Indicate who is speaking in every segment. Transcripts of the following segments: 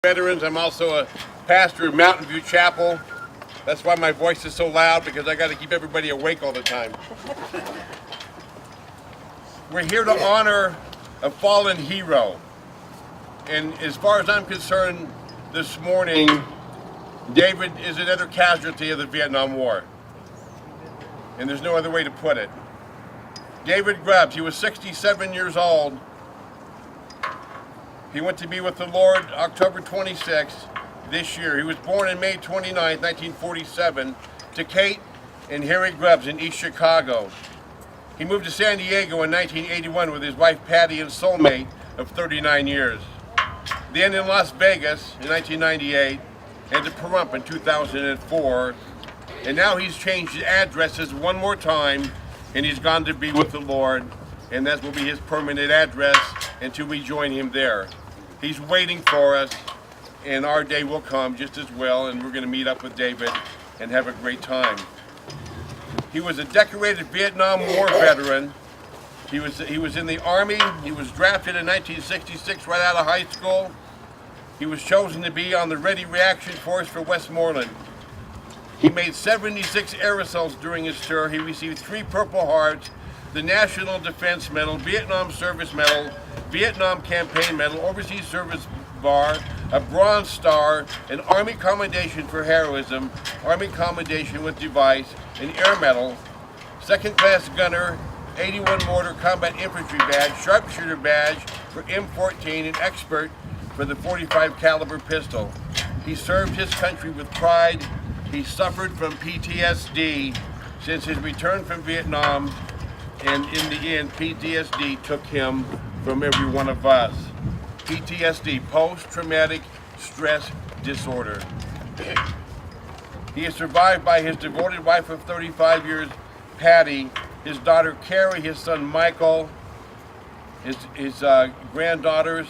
Speaker 1: Veterans. I'm also a pastor at Mountain View Chapel. That's why my voice is so loud, because I got to keep everybody awake all the time. We're here to honor a fallen hero. And as far as I'm concerned, this morning, David is another casualty of the Vietnam War. And there's no other way to put it. David Grubbs, he was 67 years old. He went to be with the Lord October 26th this year. He was born on May 29, 1947, to Kate and Harry Grubbs in East Chicago. He moved to San Diego in 1981 with his wife Patty and soulmate of 39 years. Then in Las Vegas in 1998, and to Pahrump in 2004. And now he's changed his addresses one more time, and he's gone to be with the Lord, and that will be his permanent address until we join him there. He's waiting for us, and our day will come just as well, and we're going to meet up with David and have a great time. He was a decorated Vietnam War veteran. He was in the Army. He was drafted in 1966 right out of high school. He was chosen to be on the Ready Reaction Force for Westmoreland. He made 76 air assaults during his tour. He received 3 Purple Hearts, the National Defense Medal, Vietnam Service Medal, Vietnam Campaign Medal, Overseas Service Bar, a Bronze Star, an Army Commendation for Heroism, Army Commendation with Device, an Air Medal, Second Class Gunner, 81 Mortar Combat Infantry Badge, Sharpshooter Badge for M14, and Expert for the .45 caliber pistol. He served his country with pride. He suffered from PTSD since his return from Vietnam, and in the end, PTSD took him from every one of us. PTSD, post-traumatic stress disorder. He is survived by his devoted wife of 35 years, Patty, his daughter Carrie, his son Michael, his granddaughters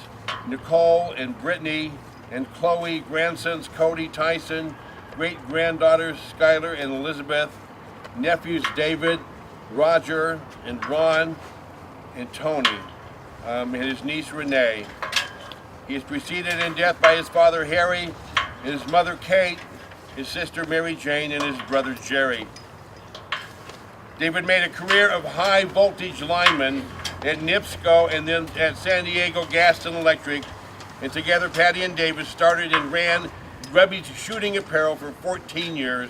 Speaker 1: Nicole and Brittany and Chloe, grandsons Cody, Tyson, great-granddaughters Skylar and Elizabeth, nephews David, Roger, and Ron, and Tony, and his niece Renee. He is preceded in death by his father Harry, and his mother Kate, his sister Mary Jane, and his brother Jerry. David made a career of high-voltage lineman at NIPSCO and then at San Diego Gas and Electric, and together Patty and David started and ran Grubbs Shooting Apparel for 14 years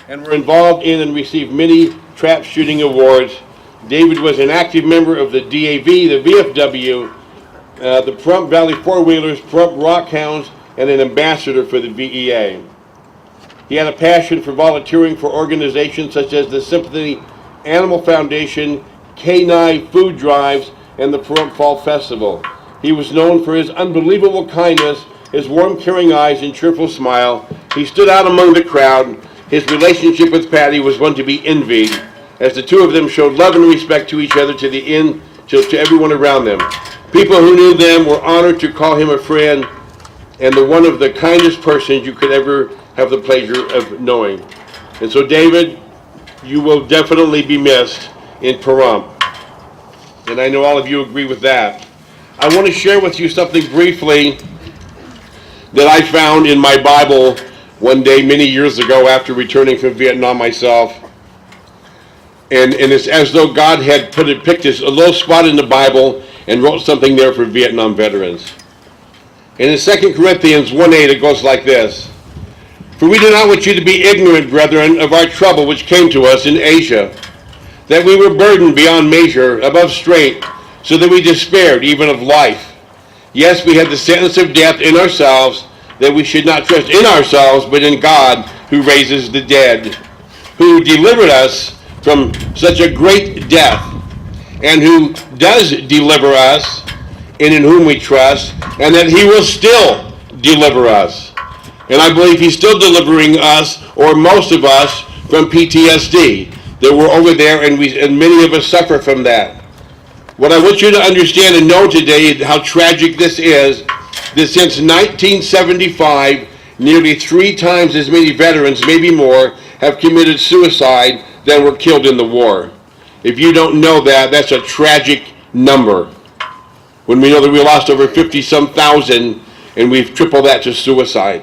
Speaker 1: and were involved in and received many trap shooting awards. David was an active member of the DAV, the VFW, the Pahrump Valley Four-Wheelers, Pahrump Rockhounds, and an ambassador for the VEA. He had a passion for volunteering for organizations such as the Sympathy Animal Foundation, K9 Food Drives, and the Pahrump Fall Festival. He was known for his unbelievable kindness, his warm, caring eyes, and cheerful smile. He stood out among the crowd. His relationship with Patty was one to be envied, as the two of them showed love and respect to each other to everyone around them. People who knew them were honored to call him a friend, and one of the kindest persons you could ever have the pleasure of knowing. And so, David, you will definitely be missed in Pahrump. And I know all of you agree with that. I want to share with you something briefly that I found in my Bible one day many years ago after returning from Vietnam myself. And it's as though God had picked a little spot in the Bible and wrote something there for Vietnam veterans. And in 2 Corinthians 1:8 it goes like this: "For we do not want you to be ignorant, brethren, of our trouble which came to us in Asia, that we were burdened beyond measure, above strength, so that we despaired even of life. Yes, we had the sentence of death in ourselves, that we should not trust in ourselves, but in God, who raises the dead, who delivered us from such a great death, and who does deliver us, and in whom we trust, and that he will still deliver us." And I believe he's still delivering us, or most of us, from PTSD. That we're over there, and many of us suffer from that. What I want you to understand and know today, how tragic this is, that since 1975, nearly 3 times as many veterans, maybe more, have committed suicide than were killed in the war. If you don't know that, that's a tragic number. When we know that we lost over 50-some thousand and we've tripled that to suicide.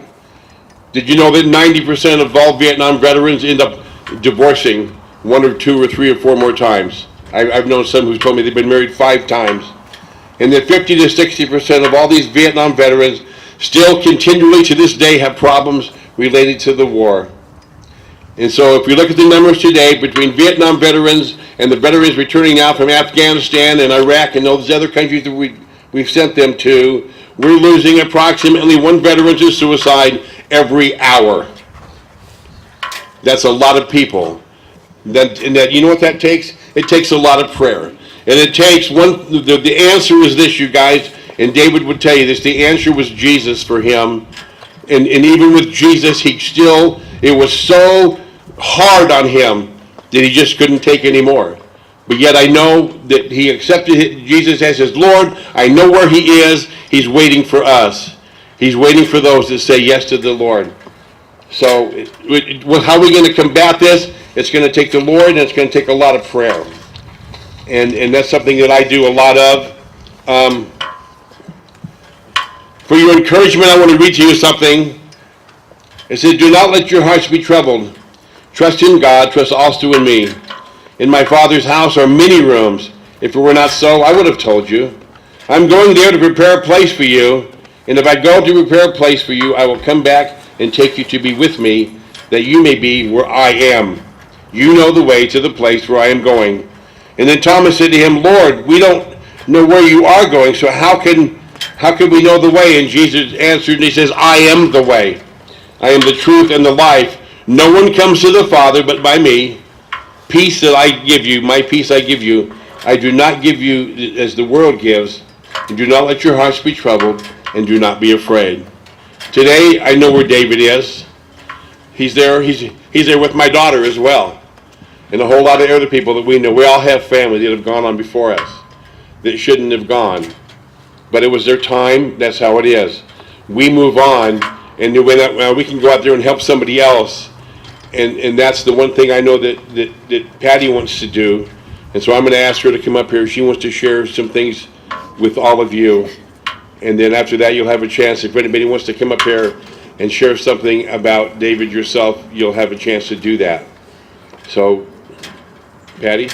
Speaker 1: Did you know that 90% of all Vietnam veterans end up divorcing 1 or 2 or 3 or 4 more times? I've known some who told me they've been married 5 times. And that 50 to 60% of all these Vietnam veterans still continually to this day have problems related to the war. And so if we look at the numbers today between Vietnam veterans and the veterans returning now from Afghanistan and Iraq and those other countries that we've sent them to, we're losing approximately 1 veteran to suicide every hour. That's a lot of people. You know what that takes? It takes a lot of prayer. And it takes the answer is this, you guys, and David would tell you this, the answer was Jesus for him. And even with Jesus, it was so hard on him that he just couldn't take anymore. But yet I know that he accepted Jesus as his Lord. I know where he is. He's waiting for us. He's waiting for those that say yes to the Lord. So how are we going to combat this? It's going to take the Lord, and it's going to take a lot of prayer. And that's something that I do a lot of. For your encouragement, I want to read to you something. It says, do not let your hearts be troubled. Trust in God, trust also in me. In my Father's house are many rooms. If it were not so, I would have told you. I'm going there to prepare a place for you. And if I go to prepare a place for you, I will come back and take you to be with me, that you may be where I am. You know the way to the place where I am going. And then Thomas said to him, Lord, we don't know where you are going, so how can we know the way? And Jesus answered, and he says, I am the way. I am the truth and the life. No one comes to the Father but by me. Peace that I give you, my peace I give you. I do not give you as the world gives. And do not let your hearts be troubled, and do not be afraid. Today, I know where David is. He's there. He's there with my daughter as well. And a whole lot of other people that we know. We all have family that have gone on before us that shouldn't have gone. But it was their time. That's how it is. We move on, and we can go out there and help somebody else. And that's the one thing I know that Patty wants to do. And so I'm going to ask her to come up here. She wants to share some things with all of you. And then after that, you'll have a chance. If anybody wants to come up here and share something about David yourself, you'll have a chance to do that. So, Patty?